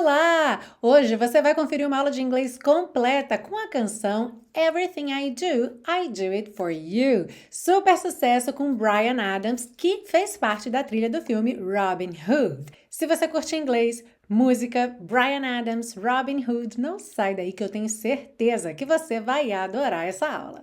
Olá! Hoje você vai conferir uma aula de inglês completa com a canção Everything I Do It For You. Super sucesso com Bryan Adams, que fez parte da trilha do filme Robin Hood. Se você curte inglês, música, Bryan Adams, Robin Hood, não sai daí que eu tenho certeza que você vai adorar essa aula.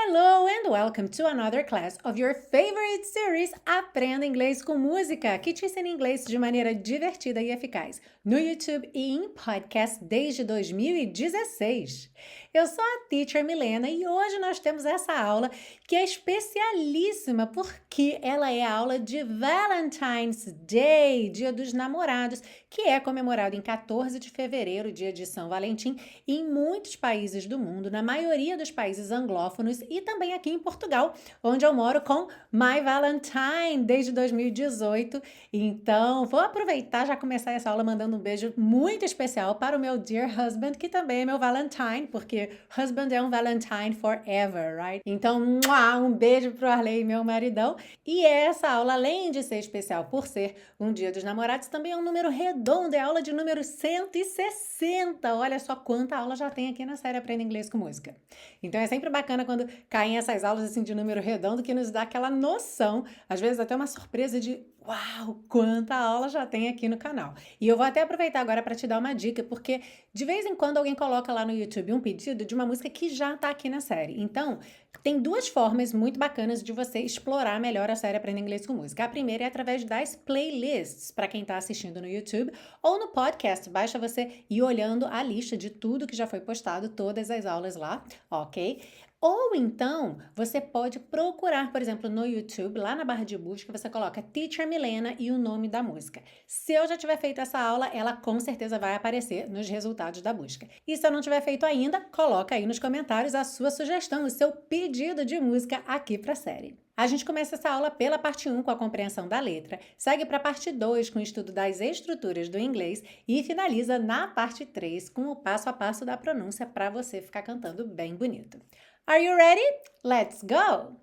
Hello and welcome to another class of your favorite series Aprenda Inglês com Música, que te ensina inglês de maneira divertida e eficaz no YouTube e em podcast desde 2016. Eu sou a Teacher Milena e hoje nós temos essa aula que é especialíssima porque ela é a aula de Valentine's Day, Dia dos Namorados, que é comemorado em 14 de fevereiro, dia de São Valentim, em muitos países do mundo, na maioria dos países anglófonos e também aqui em Portugal, onde eu moro com My Valentine desde 2018. Então, vou aproveitar já começar essa aula mandando um beijo muito especial para o meu dear husband, que também é meu Valentine, porque husband é um Valentine forever, right? Então, um beijo pro Arley, meu maridão. E essa aula, além de ser especial por ser um Dia dos Namorados, também é um número redondo, é a aula de número 160. Olha só quanta aula já tem aqui na série Aprenda Inglês com Música. Então é sempre bacana quando caem essas aulas assim de número redondo que nos dá aquela noção, às vezes até uma surpresa de uau, quanta aula já tem aqui no canal. E eu vou até aproveitar agora para te dar uma dica, porque de vez em quando alguém coloca lá no YouTube um pedido de uma música que já está aqui na série. Então, tem duas formas muito bacanas de você explorar melhor a série Aprenda Inglês com Música. A primeira é através das playlists, para quem está assistindo no YouTube, ou no podcast. Basta você ir olhando a lista de tudo que já foi postado, todas as aulas lá, ok? Ou então, você pode procurar, por exemplo, no YouTube, lá na barra de busca, você coloca Teacher Milena e o nome da música. Se eu já tiver feito essa aula, ela com certeza vai aparecer nos resultados da busca. E se eu não tiver feito ainda, coloca aí nos comentários a sua sugestão, o seu pedido de música aqui para a série. A gente começa essa aula pela parte 1 com a compreensão da letra, segue para a parte 2 com o estudo das estruturas do inglês e finaliza na parte 3 com o passo a passo da pronúncia para você ficar cantando bem bonito. Are you ready? Let's go!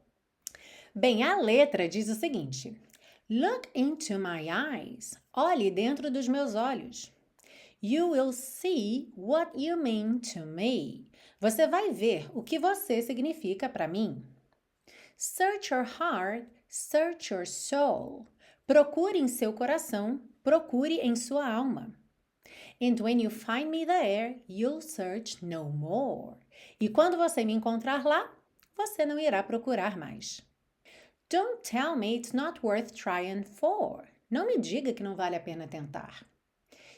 Bem, a letra diz o seguinte: Look into my eyes. Olhe dentro dos meus olhos. You will see what you mean to me. Você vai ver o que você significa para mim. Search your heart, search your soul. Procure em seu coração, procure em sua alma. And when you find me there, you'll search no more. E quando você me encontrar lá, você não irá procurar mais. Don't tell me it's not worth trying for. Não me diga que não vale a pena tentar.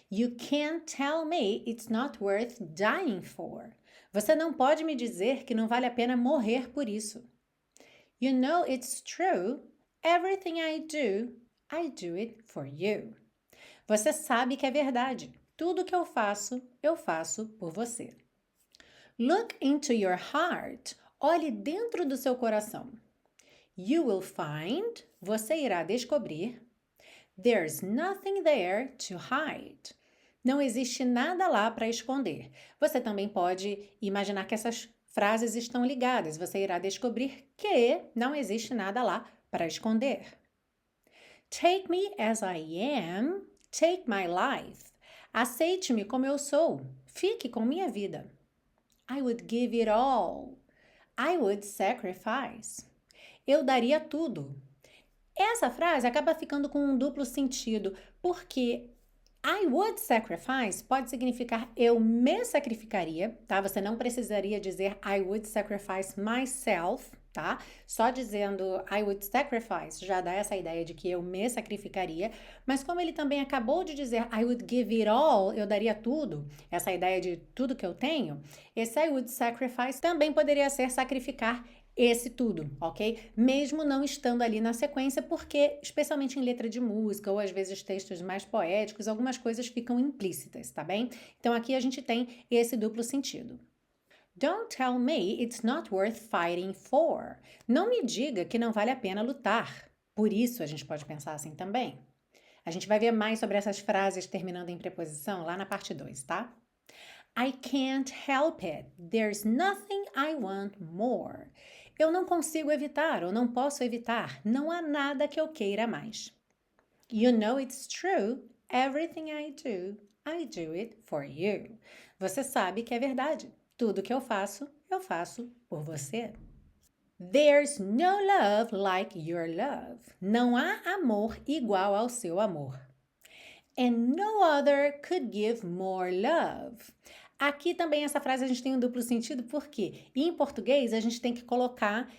You can't tell me it's not worth dying for. Você não pode me dizer que não vale a pena morrer por isso. You know it's true. Everything I do it for you. Você sabe que é verdade. Tudo que eu faço por você. Look into your heart. Olhe dentro do seu coração. You will find. Você irá descobrir. There's nothing there to hide. Não existe nada lá para esconder. Você também pode imaginar que essas frases estão ligadas. Você irá descobrir que não existe nada lá para esconder. Take me as I am. Take my life. Aceite-me como eu sou. Fique com minha vida. I would give it all. I would sacrifice. Eu daria tudo. Essa frase acaba ficando com um duplo sentido, porque I would sacrifice pode significar eu me sacrificaria, tá? Você não precisaria dizer I would sacrifice myself, tá? Só dizendo I would sacrifice já dá essa ideia de que eu me sacrificaria, mas como ele também acabou de dizer I would give it all, eu daria tudo, essa ideia de tudo que eu tenho, esse I would sacrifice também poderia ser sacrificar esse tudo, ok? Mesmo não estando ali na sequência, porque, especialmente em letra de música ou às vezes textos mais poéticos, algumas coisas ficam implícitas, tá bem? Então aqui a gente tem esse duplo sentido. Don't tell me it's not worth fighting for. Não me diga que não vale a pena lutar. Por isso a gente pode pensar assim também. A gente vai ver mais sobre essas frases terminando em preposição lá na parte 2, tá? I can't help it. There's nothing I want more. Eu não consigo evitar ou não posso evitar. Não há nada que eu queira mais. You know it's true. Everything I do it for you. Você sabe que é verdade. Tudo que eu faço por você. There's no love like your love. Não há amor igual ao seu amor. And no other could give more love. Aqui também essa frase a gente tem um duplo sentido, porque em português a gente tem que colocar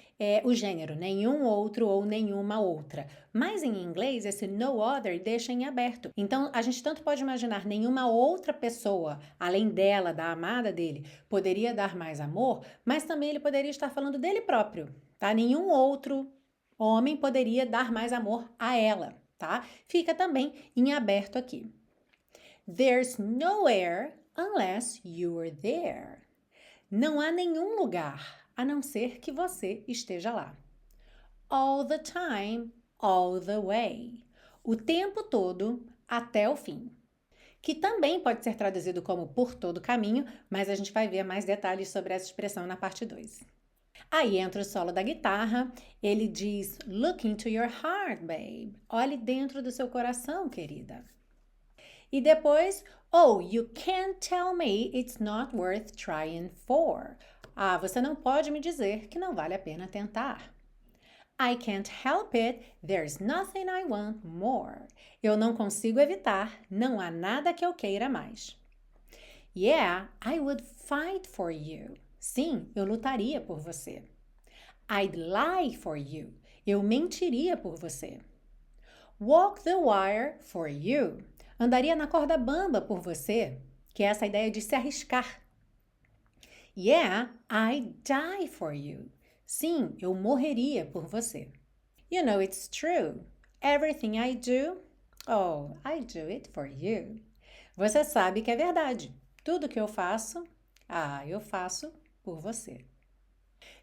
o gênero, nenhum outro ou nenhuma outra. Mas em inglês esse no other deixa em aberto. Então a gente tanto pode imaginar nenhuma outra pessoa, além dela, da amada dele, poderia dar mais amor, mas também ele poderia estar falando dele próprio, tá? Nenhum outro homem poderia dar mais amor a ela, tá? Fica também em aberto aqui. There's nowhere unless you're there. Não há nenhum lugar a não ser que você esteja lá. All the time, all the way. O tempo todo, até o fim. Que também pode ser traduzido como por todo caminho, mas a gente vai ver mais detalhes sobre essa expressão na parte 2. Aí entra o solo da guitarra, ele diz, look into your heart, babe. Olhe dentro do seu coração, querida. E depois, oh, you can't tell me it's not worth trying for. Ah, você não pode me dizer que não vale a pena tentar. I can't help it, there's nothing I want more. Eu não consigo evitar, não há nada que eu queira mais. Yeah, I would fight for you. Sim, eu lutaria por você. I'd lie for you. Eu mentiria por você. Walk the wire for you. Andaria na corda bamba por você, que é essa ideia de se arriscar. Yeah, I'd die for you. Sim, eu morreria por você. You know it's true. Everything I do, oh, I do it for you. Você sabe que é verdade. Tudo que eu faço, eu faço por você.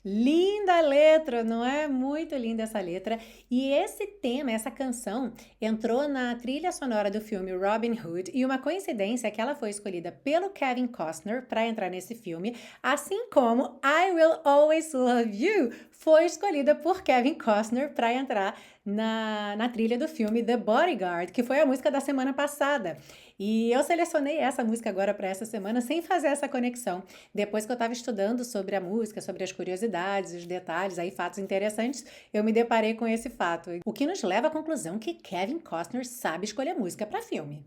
Linda letra, não é? Muito linda essa letra. E esse tema, essa canção, entrou na trilha sonora do filme Robin Hood e uma coincidência é que ela foi escolhida pelo Kevin Costner para entrar nesse filme, assim como I Will Always Love You foi escolhida por Kevin Costner para entrar na trilha do filme The Bodyguard, que foi a música da semana passada. E eu selecionei essa música agora para essa semana sem fazer essa conexão. Depois que eu estava estudando sobre a música, sobre as curiosidades, os detalhes, aí fatos interessantes, eu me deparei com esse fato. O que nos leva à conclusão que Kevin Costner sabe escolher música para filme.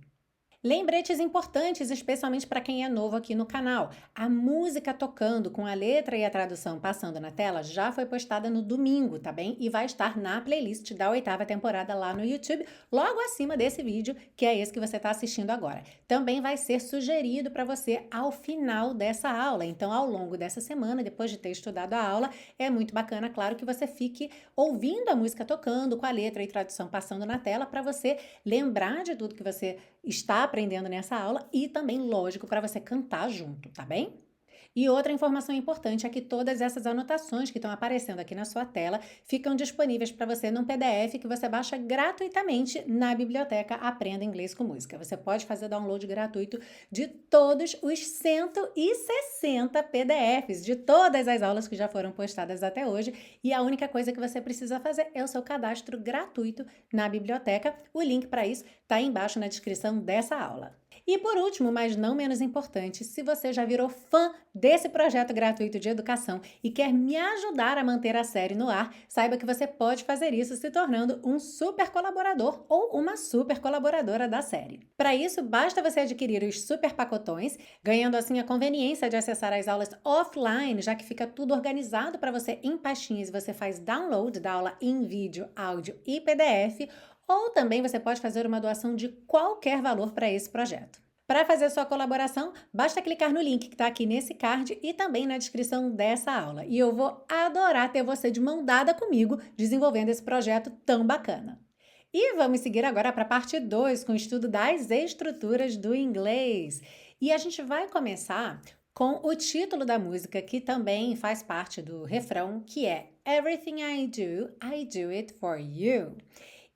Lembretes importantes, especialmente para quem é novo aqui no canal. A música tocando com a letra e a tradução passando na tela já foi postada no domingo, tá bem? E vai estar na playlist da 8ª temporada lá no YouTube, logo acima desse vídeo, que é esse que você está assistindo agora. Também vai ser sugerido para você ao final dessa aula. Então, ao longo dessa semana, depois de ter estudado a aula, é muito bacana, claro, que você fique ouvindo a música tocando, com a letra e tradução passando na tela, para você lembrar de tudo que você está aprendendo nessa aula e também, lógico, para você cantar junto, tá bem? E outra informação importante é que todas essas anotações que estão aparecendo aqui na sua tela ficam disponíveis para você num PDF que você baixa gratuitamente na biblioteca Aprenda Inglês com Música. Você pode fazer download gratuito de todos os 160 PDFs de todas as aulas que já foram postadas até hoje e a única coisa que você precisa fazer é o seu cadastro gratuito na biblioteca. O link para isso está aí embaixo na descrição dessa aula. E por último, mas não menos importante, se você já virou fã desse projeto gratuito de educação e quer me ajudar a manter a série no ar, saiba que você pode fazer isso se tornando um super colaborador ou uma super colaboradora da série. Para isso, basta você adquirir os super pacotões, ganhando assim a conveniência de acessar as aulas offline, já que fica tudo organizado para você em pastinhas e você faz download da aula em vídeo, áudio e PDF, ou também você pode fazer uma doação de qualquer valor para esse projeto. Para fazer sua colaboração, basta clicar no link que está aqui nesse card e também na descrição dessa aula. E eu vou adorar ter você de mão dada comigo desenvolvendo esse projeto tão bacana. E vamos seguir agora para a parte 2 com o estudo das estruturas do inglês. E a gente vai começar com o título da música, que também faz parte do refrão, que é Everything I do it for you.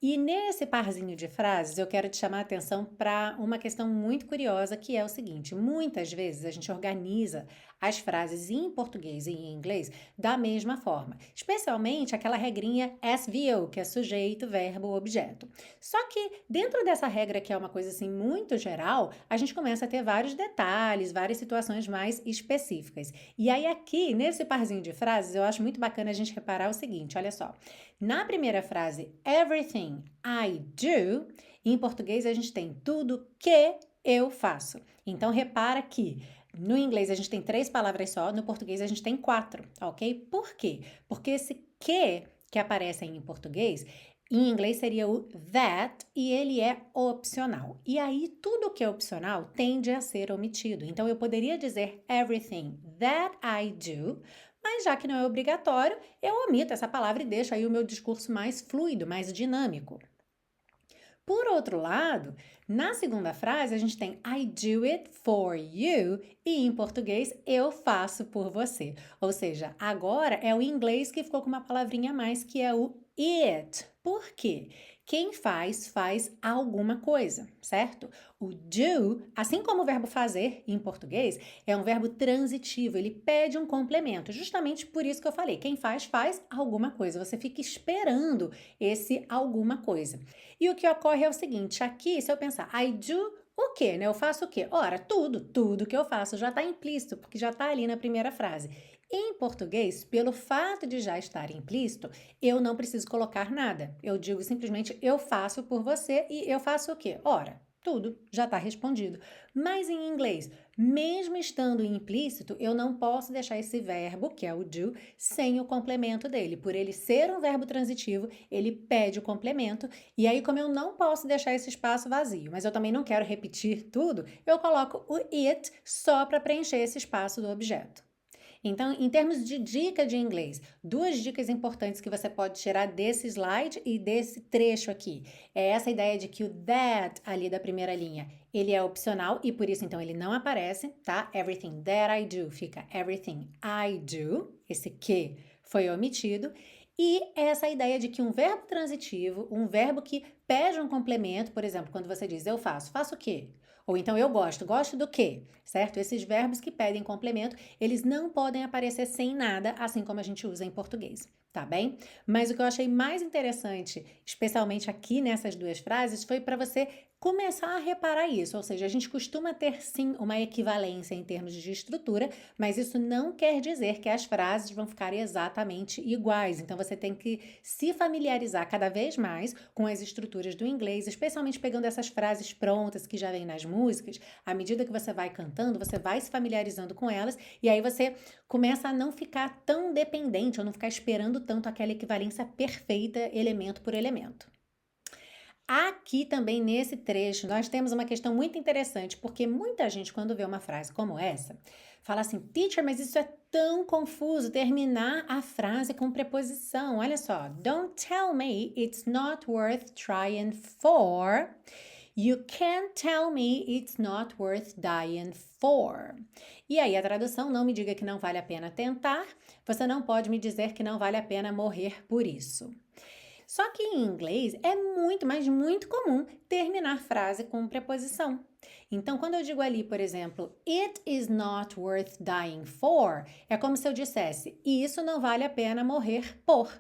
E nesse parzinho de frases, eu quero te chamar a atenção para uma questão muito curiosa, que é o seguinte: muitas vezes a gente organiza as frases em português e em inglês da mesma forma, especialmente aquela regrinha SVO, que é sujeito, verbo, objeto. Só que dentro dessa regra, que é uma coisa assim muito geral, a gente começa a ter vários detalhes, várias situações mais específicas. E aí aqui, nesse parzinho de frases, eu acho muito bacana a gente reparar o seguinte, olha só. Na primeira frase, everything I do, em português a gente tem tudo que eu faço. Então, repara que no inglês a gente tem 3 palavras só, no português a gente tem 4, ok? Por quê? Porque esse que aparece em português, em inglês seria o that e ele é opcional. E aí, tudo que é opcional tende a ser omitido. Então, eu poderia dizer everything that I do, mas já que não é obrigatório, eu omito essa palavra e deixo aí o meu discurso mais fluido, mais dinâmico. Por outro lado, na segunda frase a gente tem I do it for you e em português eu faço por você. Ou seja, agora é o inglês que ficou com uma palavrinha a mais que é o it. Por quê? Quem faz, faz alguma coisa, certo? O do, assim como o verbo fazer em português, é um verbo transitivo, ele pede um complemento. Justamente por isso que eu falei, quem faz, faz alguma coisa. Você fica esperando esse alguma coisa. E o que ocorre é o seguinte, aqui, se eu pensar, I do o quê, né? Eu faço o quê? Ora, tudo que eu faço já está implícito, porque já está ali na primeira frase. Em português, pelo fato de já estar implícito, eu não preciso colocar nada. Eu digo simplesmente eu faço por você e eu faço o quê? Ora, tudo já está respondido. Mas em inglês, mesmo estando implícito, eu não posso deixar esse verbo, que é o do, sem o complemento dele. Por ele ser um verbo transitivo, ele pede o complemento. E aí, como eu não posso deixar esse espaço vazio, mas eu também não quero repetir tudo, eu coloco o it só para preencher esse espaço do objeto. Então, em termos de dica de inglês, 2 dicas importantes que você pode tirar desse slide e desse trecho aqui. É essa ideia de que o that ali da primeira linha, ele é opcional e por isso então ele não aparece, tá? Everything that I do fica everything I do, esse que foi omitido. E essa ideia de que um verbo transitivo, um verbo que pede um complemento, por exemplo, quando você diz eu faço o quê? Ou então eu gosto do quê? Certo? Esses verbos que pedem complemento, eles não podem aparecer sem nada, assim como a gente usa em português, tá bem? Mas o que eu achei mais interessante, especialmente aqui nessas 2 frases, foi para você começar a reparar isso, ou seja, a gente costuma ter sim uma equivalência em termos de estrutura, mas isso não quer dizer que as frases vão ficar exatamente iguais. Então você tem que se familiarizar cada vez mais com as estruturas do inglês, especialmente pegando essas frases prontas que já vêm nas músicas. À medida que você vai cantando, você vai se familiarizando com elas e aí você começa a não ficar tão dependente ou não ficar esperando tanto aquela equivalência perfeita, elemento por elemento. Aqui também nesse trecho nós temos uma questão muito interessante, porque muita gente quando vê uma frase como essa, fala assim, teacher, mas isso é tão confuso, terminar a frase com preposição. Olha só, don't tell me it's not worth trying for. You can't tell me it's not worth dying for. E aí a tradução, não me diga que não vale a pena tentar, você não pode me dizer que não vale a pena morrer por isso. Só que em inglês é muito, mas muito comum terminar frase com preposição. Então, quando eu digo ali, por exemplo, it is not worth dying for, é como se eu dissesse, isso não vale a pena morrer por.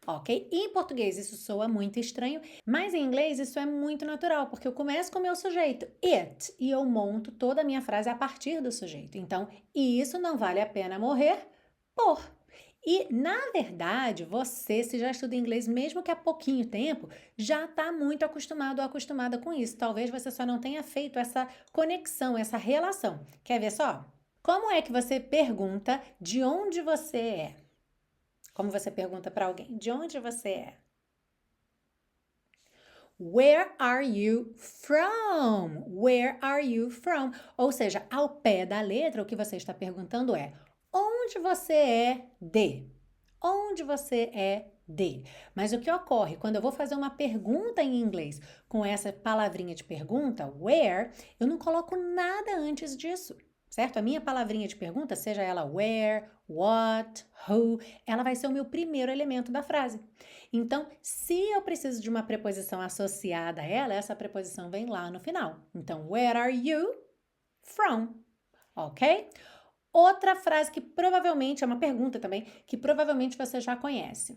Ok? Em português isso soa muito estranho, mas em inglês isso é muito natural, porque eu começo com o meu sujeito, it, e eu monto toda a minha frase a partir do sujeito. Então, isso não vale a pena morrer por. E, na verdade, você, se já estuda inglês, mesmo que há pouquinho tempo, já está muito acostumado ou acostumada com isso. Talvez você só não tenha feito essa conexão, essa relação. Quer ver só? Como é que você pergunta de onde você é? Como você pergunta para alguém, de onde você é? Where are you from? Where are you from? Ou seja, ao pé da letra, o que você está perguntando é onde você é de? Onde você é de? Mas o que ocorre quando eu vou fazer uma pergunta em inglês com essa palavrinha de pergunta, where, eu não coloco nada antes disso. certo? A minha palavrinha de pergunta, seja ela where, what, who, ela vai ser o meu primeiro elemento da frase. Então, se eu preciso de uma preposição associada a ela, essa preposição vem lá no final. Então, where are you from? Ok? Outra frase que provavelmente é uma pergunta também, que provavelmente você já conhece.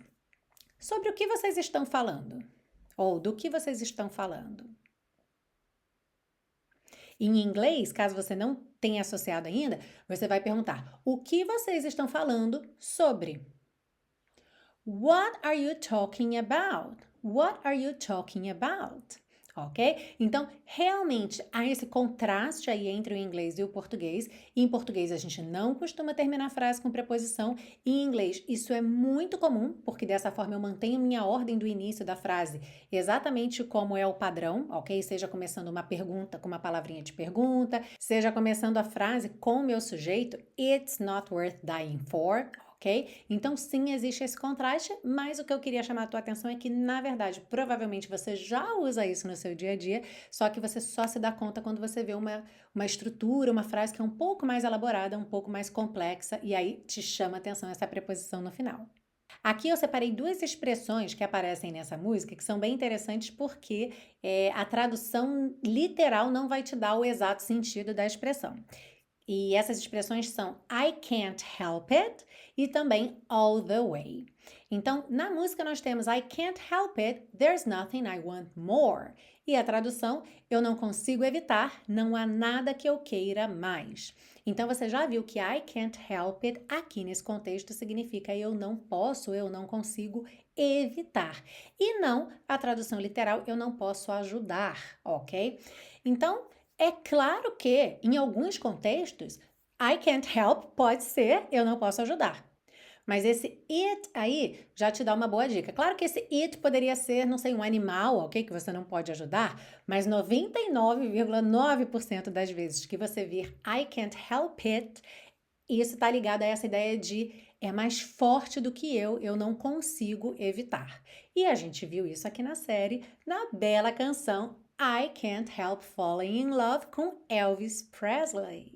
Sobre o que vocês estão falando? Ou do que vocês estão falando? Em inglês, caso você não tenha associado ainda, você vai perguntar: o que vocês estão falando sobre? What are you talking about? What are you talking about? Ok? Então, realmente há esse contraste aí entre o inglês e o português. Em português, a gente não costuma terminar a frase com preposição. Em inglês, isso é muito comum, porque dessa forma eu mantenho minha ordem do início da frase exatamente como é o padrão, ok? Seja começando uma pergunta com uma palavrinha de pergunta, seja começando a frase com o meu sujeito, it's not worth dying for. Ok? Então, sim, existe esse contraste, mas o que eu queria chamar a tua atenção é que, na verdade, provavelmente você já usa isso no seu dia a dia, só que você só se dá conta quando você vê uma estrutura, uma frase que é um pouco mais elaborada, um pouco mais complexa, e aí te chama a atenção essa preposição no final. Aqui eu separei duas expressões que aparecem nessa música que são bem interessantes porque a tradução literal não vai te dar o exato sentido da expressão. E essas expressões são I can't help it e também all the way. Então, na música nós temos I can't help it, there's nothing I want more. E a tradução, eu não consigo evitar, não há nada que eu queira mais. Então, você já viu que I can't help it aqui nesse contexto significa eu não posso, eu não consigo evitar. E não a tradução literal, eu não posso ajudar, ok? Então, é claro que, em alguns contextos, I can't help pode ser eu não posso ajudar. Mas esse it aí já te dá uma boa dica. Claro que esse it poderia ser, não sei, um animal, ok? Que você não pode ajudar, mas 99,9% das vezes que você vir I can't help it, isso está ligado a essa ideia de é mais forte do que eu não consigo evitar. E a gente viu isso aqui na série, na bela canção I Can't Help Falling in Love com Elvis Presley.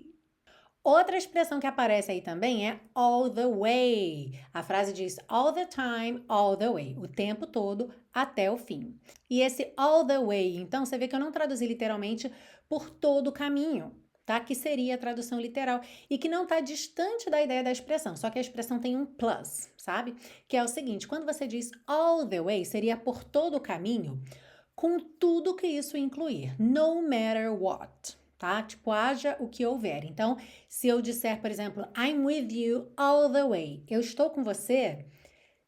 Outra expressão que aparece aí também é all the way. A frase diz all the time, all the way, o tempo todo até o fim. E esse all the way, então você vê que eu não traduzi literalmente por todo o caminho, tá? Que seria a tradução literal e que não está distante da ideia da expressão, só que a expressão tem um plus, sabe? Que é o seguinte, quando você diz all the way, seria por todo o caminho, com tudo que isso incluir, no matter what, tá? Tipo, haja o que houver. Então, se eu disser, por exemplo, I'm with you all the way, eu estou com você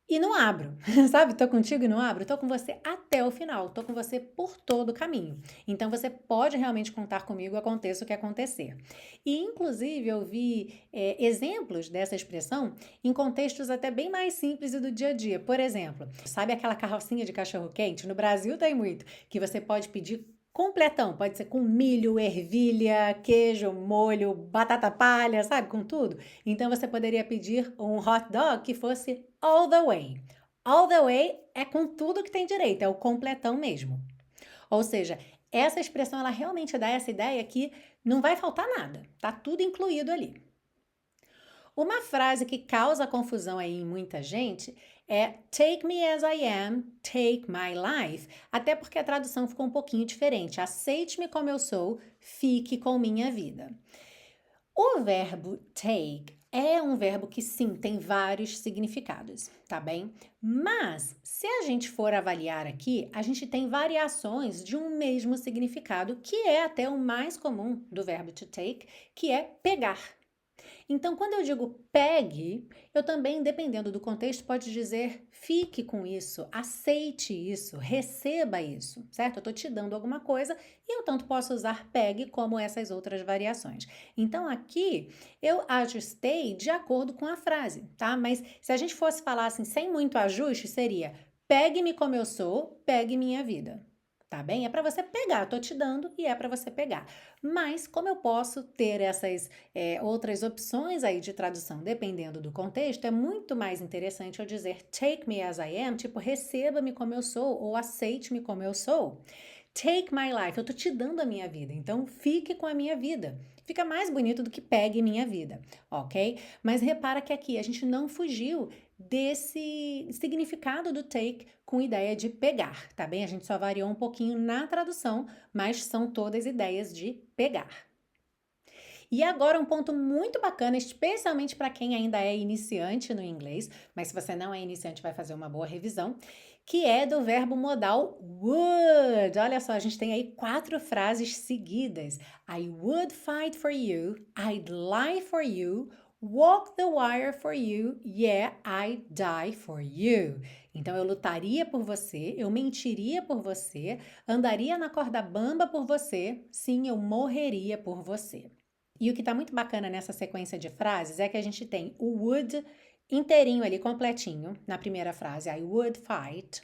e não abro, sabe? Tô contigo e não abro, tô com você até o final, tô com você por todo o caminho. Então, você pode realmente contar comigo, aconteça o que acontecer. E, inclusive, eu vi exemplos dessa expressão em contextos até bem mais simples e do dia a dia. Por exemplo, sabe aquela carrocinha de cachorro-quente? No Brasil tem muito, que você pode pedir completão, pode ser com milho, ervilha, queijo, molho, batata palha, sabe, com tudo. Então você poderia pedir um hot dog que fosse all the way. All the way é com tudo que tem direito, é o completão mesmo. Ou seja, essa expressão ela realmente dá essa ideia que não vai faltar nada, tá tudo incluído ali. Uma frase que causa confusão aí em muita gente é take me as I am, take my life. Até porque a tradução ficou um pouquinho diferente. Aceite-me como eu sou, fique com minha vida. O verbo take é um verbo que sim, tem vários significados, tá bem? Mas, se a gente for avaliar aqui, a gente tem variações de um mesmo significado, que é até o mais comum do verbo to take, que é pegar. Então, quando eu digo pegue, eu também, dependendo do contexto, pode dizer fique com isso, aceite isso, receba isso, certo? Eu estou te dando alguma coisa e eu tanto posso usar pegue como essas outras variações. Então, aqui eu ajustei de acordo com a frase, tá? Mas se a gente fosse falar assim, sem muito ajuste, seria pegue-me como eu sou, pegue minha vida. Tá bem? É para você pegar, eu tô te dando e é para você pegar. Mas como eu posso ter essas outras opções aí de tradução, dependendo do contexto, é muito mais interessante eu dizer take me as I am, tipo receba-me como eu sou ou aceite-me como eu sou. Take my life, eu tô te dando a minha vida, então fique com a minha vida. Fica mais bonito do que pegue minha vida, ok? Mas repara que aqui a gente não fugiu desse significado do take com ideia de pegar, tá bem? A gente só variou um pouquinho na tradução, mas são todas ideias de pegar. E agora um ponto muito bacana, especialmente para quem ainda é iniciante no inglês, mas se você não é iniciante vai fazer uma boa revisão, que é do verbo modal would. Olha só, a gente tem aí 4 frases seguidas. I would fight for you, I'd lie for you, walk the wire for you, yeah, I'd die for you. Então eu lutaria por você, eu mentiria por você, andaria na corda bamba por você, sim, eu morreria por você. E o que está muito bacana nessa sequência de frases é que a gente tem o would inteirinho ali, completinho, na primeira frase, I would fight.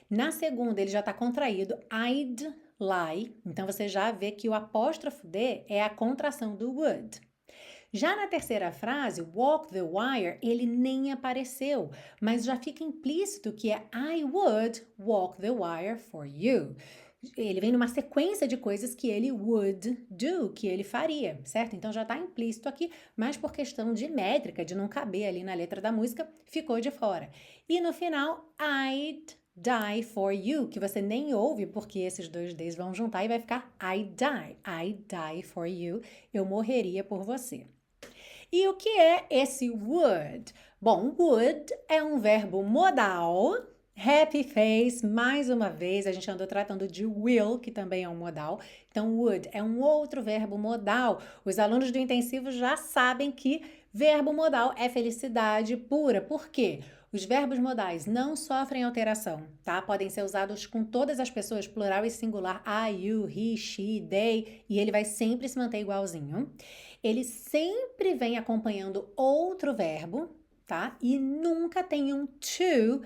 Na segunda, ele já está contraído, I'd lie. Então, você já vê que o apóstrofo D é a contração do would. Já na terceira frase, walk the wire, ele nem apareceu, mas já fica implícito que é I would walk the wire for you. Ele vem numa sequência de coisas que ele would do, que ele faria, certo? Então já está implícito aqui, mas por questão de métrica, de não caber ali na letra da música, ficou de fora. E no final, I'd die for you, que você nem ouve porque esses dois Ds vão juntar e vai ficar I'd die for you, eu morreria por você. E o que é esse would? Bom, would é um verbo modal. Happy face, mais uma vez, a gente andou tratando de will, que também é um modal. Então, would é um outro verbo modal. Os alunos do intensivo já sabem que verbo modal é felicidade pura. Por quê? Os verbos modais não sofrem alteração, tá? Podem ser usados com todas as pessoas, plural e singular, I, you, he, she, they, e ele vai sempre se manter igualzinho. Ele sempre vem acompanhando outro verbo, tá? E nunca tem um to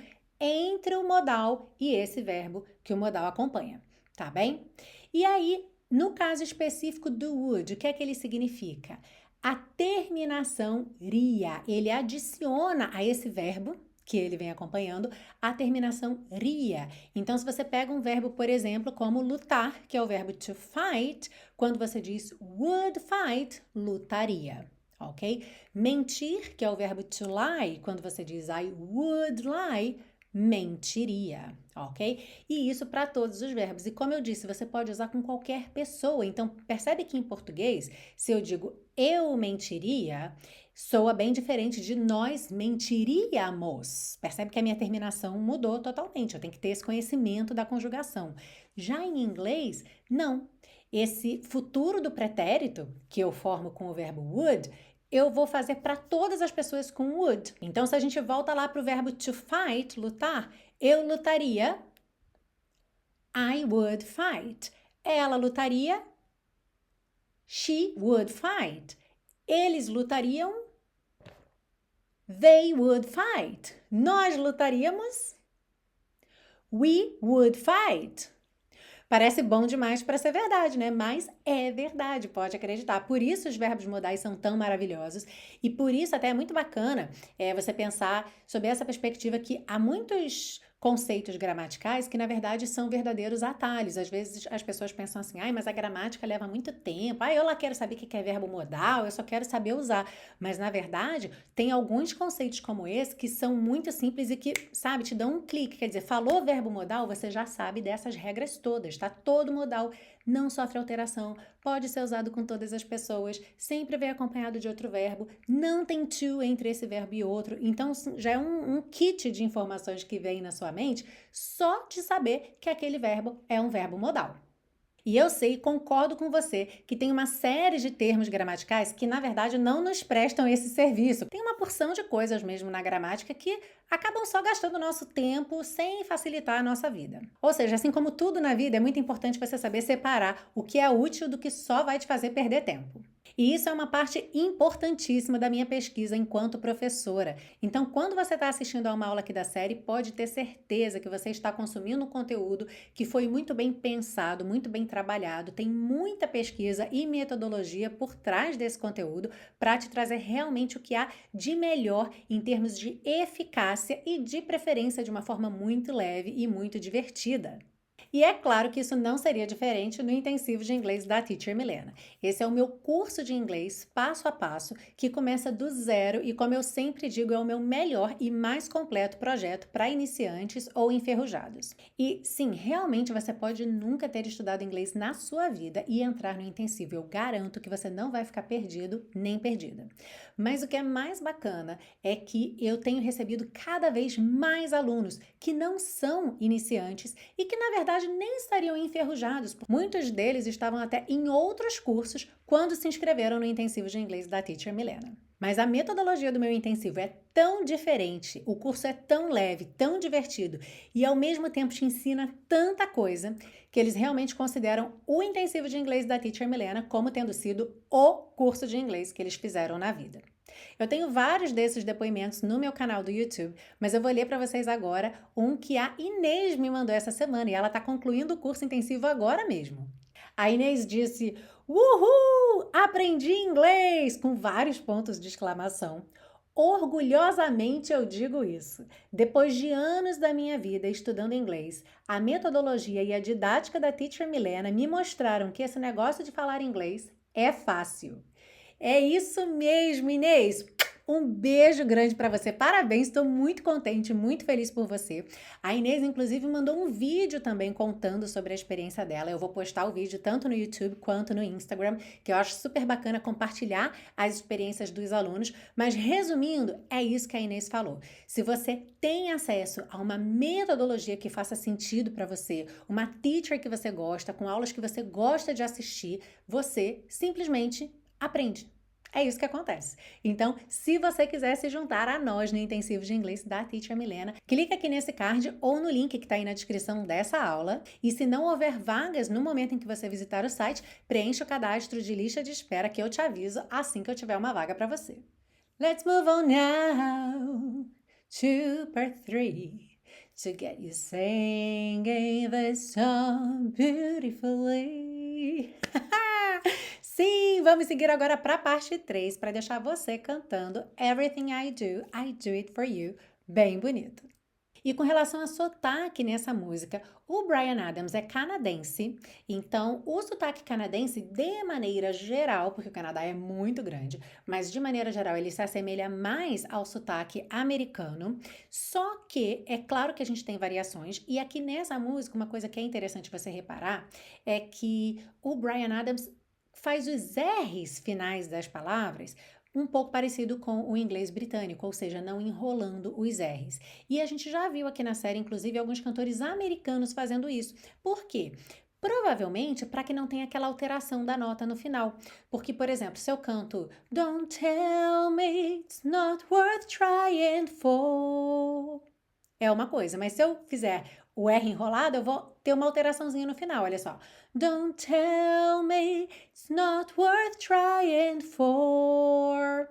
entre o modal e esse verbo que o modal acompanha, tá bem? E aí, no caso específico do would, o que é que ele significa? A terminação ria, ele adiciona a esse verbo que ele vem acompanhando a terminação ria. Então, se você pega um verbo, por exemplo, como lutar, que é o verbo to fight, quando você diz would fight, lutaria. Ok? Mentir, que é o verbo to lie, quando você diz I would lie, mentiria, ok? E isso para todos os verbos. E como eu disse, você pode usar com qualquer pessoa. Então, percebe que em português, se eu digo eu mentiria, soa bem diferente de nós mentiríamos. Percebe que a minha terminação mudou totalmente. Eu tenho que ter esse conhecimento da conjugação. Já em inglês, não. Esse futuro do pretérito, que eu formo com o verbo would, eu vou fazer para todas as pessoas com would. Então, se a gente volta lá para o verbo to fight, lutar, eu lutaria, I would fight. Ela lutaria, she would fight. Eles lutariam, they would fight. Nós lutaríamos, we would fight. Parece bom demais para ser verdade, né? Mas é verdade, pode acreditar. Por isso os verbos modais são tão maravilhosos e por isso até é muito bacana você pensar sobre essa perspectiva que há muitos conceitos gramaticais que, na verdade, são verdadeiros atalhos. Às vezes as pessoas pensam assim, mas a gramática leva muito tempo. Eu lá quero saber o que é verbo modal, eu só quero saber usar. Mas, na verdade, tem alguns conceitos como esse que são muito simples e que, sabe, te dão um clique. Quer dizer, falou verbo modal, você já sabe dessas regras todas, tá? Todo modal não sofre alteração, pode ser usado com todas as pessoas, sempre vem acompanhado de outro verbo, não tem to entre esse verbo e outro. Então, já é um kit de informações que vem na sua mente só de saber que aquele verbo é um verbo modal. E eu sei, concordo com você, que tem uma série de termos gramaticais que, na verdade, não nos prestam esse serviço. Tem uma porção de coisas mesmo na gramática que acabam só gastando nosso tempo sem facilitar a nossa vida. Ou seja, assim como tudo na vida, é muito importante você saber separar o que é útil do que só vai te fazer perder tempo. E isso é uma parte importantíssima da minha pesquisa enquanto professora. Então, quando você está assistindo a uma aula aqui da série, pode ter certeza que você está consumindo um conteúdo que foi muito bem pensado, muito bem trabalhado, tem muita pesquisa e metodologia por trás desse conteúdo para te trazer realmente o que há de melhor em termos de eficácia e de preferência de uma forma muito leve e muito divertida. E é claro que isso não seria diferente no intensivo de inglês da Teacher Milena. Esse é o meu curso de inglês passo a passo, que começa do zero e, como eu sempre digo, é o meu melhor e mais completo projeto para iniciantes ou enferrujados. E sim, realmente você pode nunca ter estudado inglês na sua vida e entrar no intensivo. Eu garanto que você não vai ficar perdido nem perdida. Mas o que é mais bacana é que eu tenho recebido cada vez mais alunos que não são iniciantes e que, na verdade, nem estariam enferrujados. Muitos deles estavam até em outros cursos quando se inscreveram no intensivo de inglês da Teacher Milena. Mas a metodologia do meu intensivo é tão diferente, o curso é tão leve, tão divertido e ao mesmo tempo te ensina tanta coisa que eles realmente consideram o intensivo de inglês da Teacher Milena como tendo sido o curso de inglês que eles fizeram na vida. Eu tenho vários desses depoimentos no meu canal do YouTube, mas eu vou ler para vocês agora um que a Inês me mandou essa semana e ela está concluindo o curso intensivo agora mesmo. A Inês disse: Uhul! Aprendi inglês! Com vários pontos de exclamação. Orgulhosamente eu digo isso. Depois de anos da minha vida estudando inglês, a metodologia e a didática da Teacher Milena me mostraram que esse negócio de falar inglês é fácil. É isso mesmo, Inês! Um beijo grande para você. Parabéns, estou muito contente, muito feliz por você. A Inês, inclusive, mandou um vídeo também contando sobre a experiência dela. Eu vou postar o vídeo tanto no YouTube quanto no Instagram, que eu acho super bacana compartilhar as experiências dos alunos. Mas, resumindo, é isso que a Inês falou. Se você tem acesso a uma metodologia que faça sentido para você, uma teacher que você gosta, com aulas que você gosta de assistir, você simplesmente aprende. É isso que acontece. Então, se você quiser se juntar a nós no intensivo de inglês da Teacher Milena, clica aqui nesse card ou no link que está aí na descrição dessa aula. E se não houver vagas no momento em que você visitar o site, preencha o cadastro de lista de espera que eu te aviso assim que eu tiver uma vaga para você. Let's move on now to part 3 to get you singing this song beautifully. Sim, vamos seguir agora para a parte 3 para deixar você cantando Everything I Do It For You, bem bonito. E com relação a sotaque nessa música, o Bryan Adams é canadense, então o sotaque canadense, de maneira geral, porque o Canadá é muito grande, mas de maneira geral ele se assemelha mais ao sotaque americano, só que é claro que a gente tem variações, e aqui nessa música, uma coisa que é interessante você reparar é que o Bryan Adams faz os R's finais das palavras um pouco parecido com o inglês britânico, ou seja, não enrolando os R's. E a gente já viu aqui na série, inclusive, alguns cantores americanos fazendo isso. Por quê? Provavelmente para que não tenha aquela alteração da nota no final. Porque, por exemplo, se eu canto Don't tell me it's not worth trying for, é uma coisa, mas se eu fizer o R enrolado, eu vou ter uma alteraçãozinha no final, olha só. Don't tell me it's not worth trying for.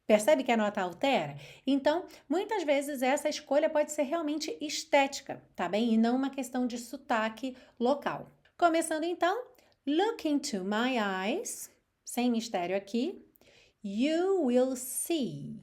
Percebe que a nota altera? Então, muitas vezes essa escolha pode ser realmente estética, tá bem? E não uma questão de sotaque local. Começando então, look into my eyes, sem mistério aqui. You will see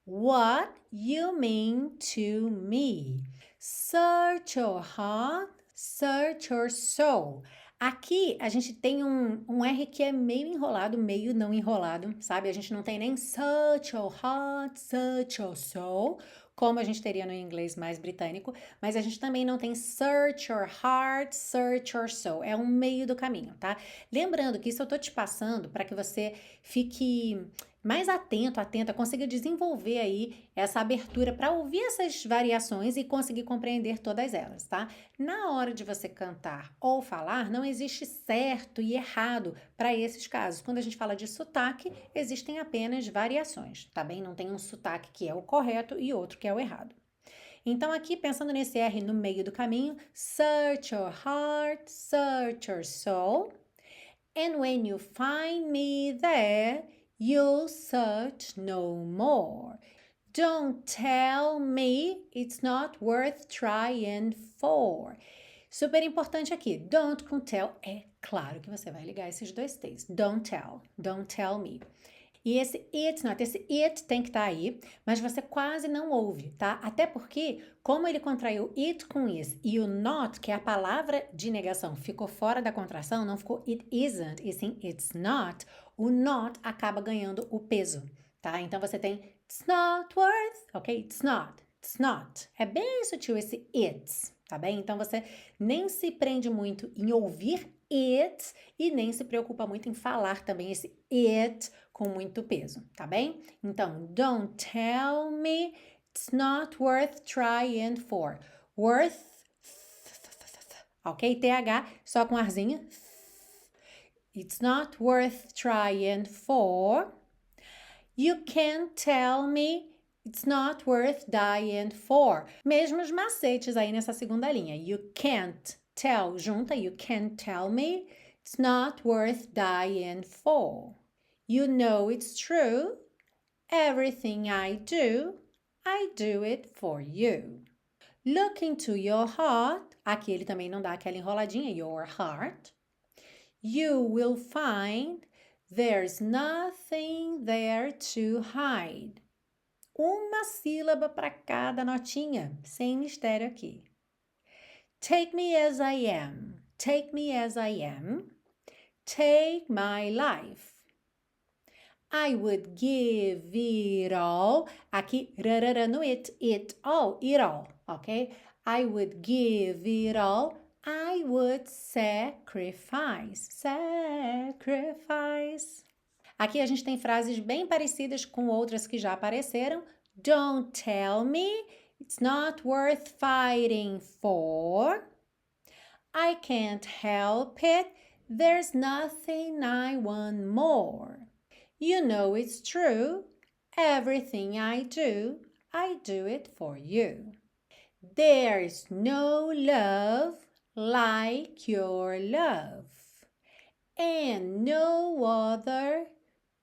what you mean to me. Search your heart, search your soul. Aqui a gente tem um R que é meio enrolado, meio não enrolado, sabe? A gente não tem nem search your heart, search your soul, como a gente teria no inglês mais britânico, mas a gente também não tem search your heart, search your soul. É um meio do caminho, tá? Lembrando que isso eu tô te passando para que você fique mais atenta, consiga desenvolver aí essa abertura para ouvir essas variações e conseguir compreender todas elas, tá? Na hora de você cantar ou falar, não existe certo e errado para esses casos. Quando a gente fala de sotaque, existem apenas variações, tá bem? Não tem um sotaque que é o correto e outro que é o errado. Então, aqui, pensando nesse R no meio do caminho, search your heart, search your soul, and when you find me there, you'll search no more. Don't tell me it's not worth trying for. Super importante aqui, don't com tell, é claro que você vai ligar esses dois T's. Don't tell me. E esse it's not, esse it tem que estar aí, mas você quase não ouve, tá? Até porque, como ele contraiu it com is e o not, que é a palavra de negação, ficou fora da contração, não ficou it isn't, e sim it's not, o not acaba ganhando o peso, tá? Então você tem it's not worth, ok? It's not. It's not. É bem sutil esse it's, tá bem? Então você nem se prende muito em ouvir it e nem se preocupa muito em falar também esse it com muito peso, tá bem? Então, don't tell me it's not worth trying for. Worth, ok? TH, só com arzinho. It's not worth trying for. You can't tell me it's not worth dying for. Mesmos macetes aí nessa segunda linha. You can't tell, junta, you can't tell me it's not worth dying for. You know it's true. Everything I do it for you. Look into your heart. Aqui ele também não dá aquela enroladinha, your heart. You will find there's nothing there to hide. Uma sílaba para cada notinha, sem mistério aqui. Take me as I am. Take me as I am. Take my life. I would give it all. Aqui, rarara no it all, ok? I would give it all. I would sacrifice. Aqui a gente tem frases bem parecidas com outras que já apareceram. Don't tell me it's not worth fighting for. I can't help it. There's nothing I want more. You know it's true. Everything I do it for you. There's no love like your love. And no other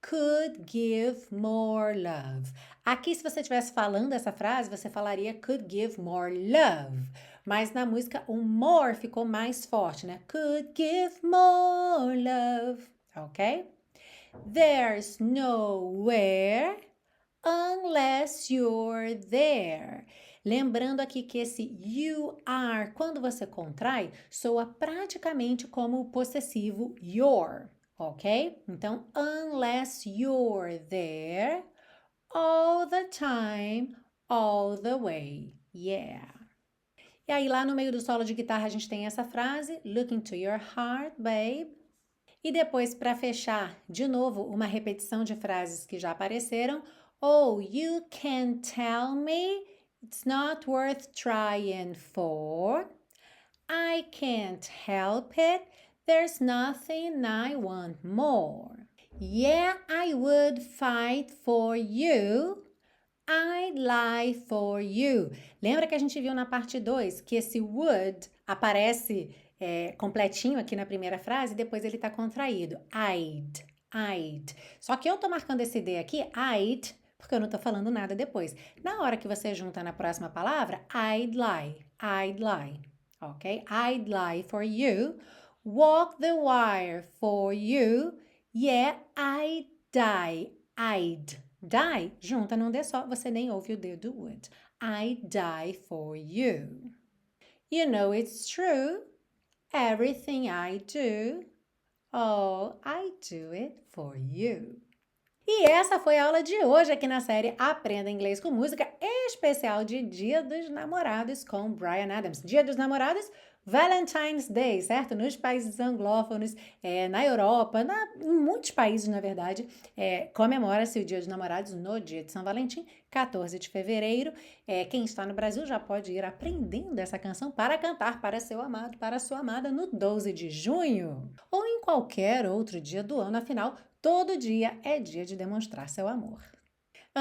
could give more love. Aqui, se você estivesse falando essa frase, você falaria could give more love. Mas na música, o more ficou mais forte, né? Could give more love. Ok? There's nowhere unless you're there. Lembrando aqui que esse you are, quando você contrai, soa praticamente como o possessivo your, ok? Então, unless you're there, all the time, all the way, yeah. E aí, lá no meio do solo de guitarra, a gente tem essa frase, look into your heart, babe. E depois, para fechar, de novo, uma repetição de frases que já apareceram. Oh, you can tell me it's not worth trying for. I can't help it. There's nothing I want more. Yeah, I would fight for you. I'd lie for you. Lembra que a gente viu na parte 2 que esse would aparece completinho aqui na primeira frase e depois ele está contraído. I'd. Só que eu tô marcando esse D aqui, I'd, porque eu não tô falando nada depois. Na hora que você junta na próxima palavra, I'd lie, ok? I'd lie for you, walk the wire for you, yeah, I'd die, Die, junta num D só, você nem ouve o D do would. I'd die for you. You know it's true, everything I do, I do it for you. E essa foi a aula de hoje aqui na série Aprenda Inglês com Música, especial de Dia dos Namorados com Bryan Adams. Dia dos Namorados, Valentine's Day, certo? Nos países anglófonos, na Europa, em muitos países, na verdade, comemora-se o Dia dos Namorados no dia de São Valentim, 14 de fevereiro. Quem está no Brasil já pode ir aprendendo essa canção para cantar para seu amado, para sua amada no 12 de junho. Ou em qualquer outro dia do ano, afinal, todo dia é dia de demonstrar seu amor.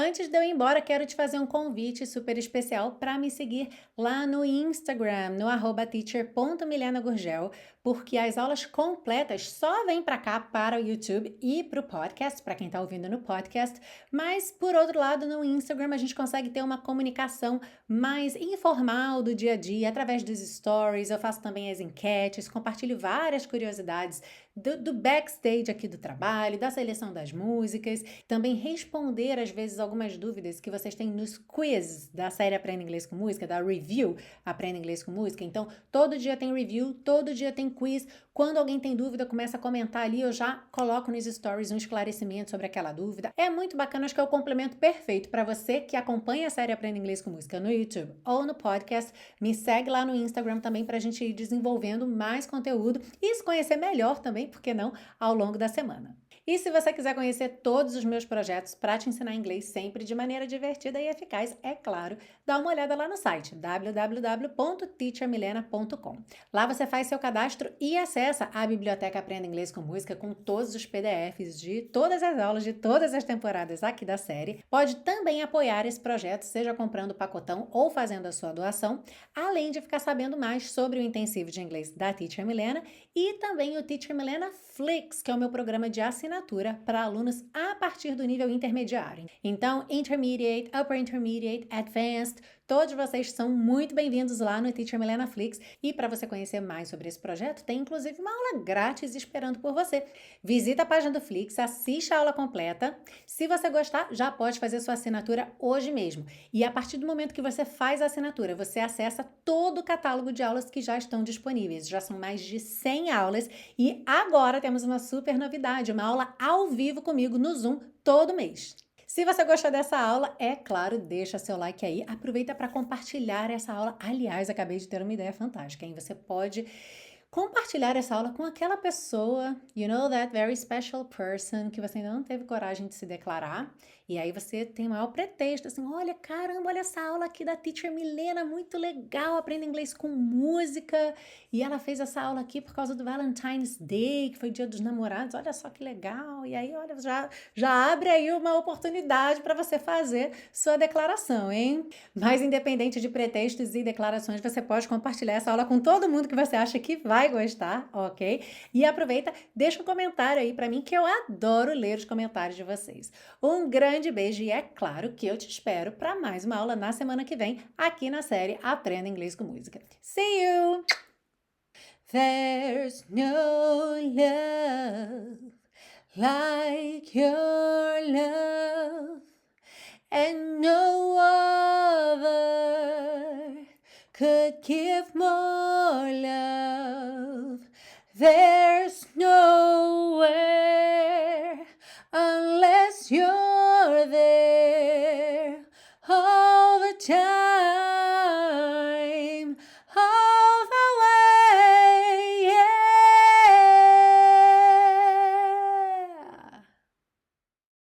Antes de eu ir embora, quero te fazer um convite super especial para me seguir lá no Instagram, no @teacher.milenagurgel, porque as aulas completas só vêm para cá, para o YouTube e para o podcast, para quem está ouvindo no podcast, mas por outro lado, no Instagram a gente consegue ter uma comunicação mais informal do dia a dia, através dos stories, eu faço também as enquetes, compartilho várias curiosidades do backstage aqui do trabalho, da seleção das músicas, também responder às vezes algumas dúvidas que vocês têm nos quizzes da série Aprenda Inglês com Música, da review Aprenda Inglês com Música. Então, todo dia tem review, todo dia tem quiz. Quando alguém tem dúvida, começa a comentar ali, eu já coloco nos stories um esclarecimento sobre aquela dúvida. É muito bacana, acho que é o complemento perfeito para você que acompanha a série Aprenda Inglês com Música no YouTube ou no podcast. Me segue lá no Instagram também para a gente ir desenvolvendo mais conteúdo e se conhecer melhor também, por que não, ao longo da semana. E se você quiser conhecer todos os meus projetos para te ensinar inglês sempre de maneira divertida e eficaz, é claro, dá uma olhada lá no site www.teachermilena.com. Lá você faz seu cadastro e acessa a biblioteca Aprenda Inglês com Música com todos os PDFs de todas as aulas de todas as temporadas aqui da série. Pode também apoiar esse projeto, seja comprando o pacotão ou fazendo a sua doação, além de ficar sabendo mais sobre o intensivo de inglês da Teacher Milena e também o Teacher Milena Flix, que é o meu programa de assinatura para alunos a partir do nível intermediário. Então, Intermediate, Upper Intermediate, Advanced, todos vocês são muito bem-vindos lá no Teacher Milena Flix. E para você conhecer mais sobre esse projeto, tem inclusive uma aula grátis esperando por você. Visita a página do Flix, assiste a aula completa. Se você gostar, já pode fazer sua assinatura hoje mesmo. E a partir do momento que você faz a assinatura, você acessa todo o catálogo de aulas que já estão disponíveis. Já são mais de 100 aulas e agora temos uma super novidade, uma aula ao vivo comigo no Zoom todo mês. Se você gostou dessa aula, é claro, deixa seu like aí. Aproveita para compartilhar essa aula. Aliás, acabei de ter uma ideia fantástica, hein? Você pode compartilhar essa aula com aquela pessoa, you know, that very special person, que você ainda não teve coragem de se declarar. E aí você tem o maior pretexto, assim, olha, caramba, olha essa aula aqui da Teacher Milena, muito legal, aprenda inglês com música. E ela fez essa aula aqui por causa do Valentine's Day, que foi Dia dos Namorados, olha só que legal. E aí, olha, já abre aí uma oportunidade para você fazer sua declaração, hein? Mas independente de pretextos e declarações, você pode compartilhar essa aula com todo mundo que você acha que vai gostar, ok? E aproveita, deixa um comentário aí para mim, que eu adoro ler os comentários de vocês. Um grande beijo e é claro que eu te espero para mais uma aula na semana que vem, aqui na série Aprenda Inglês com Música. See you! There's no love like your love, and no other could give more love. There's nowhere unless you're there all the time.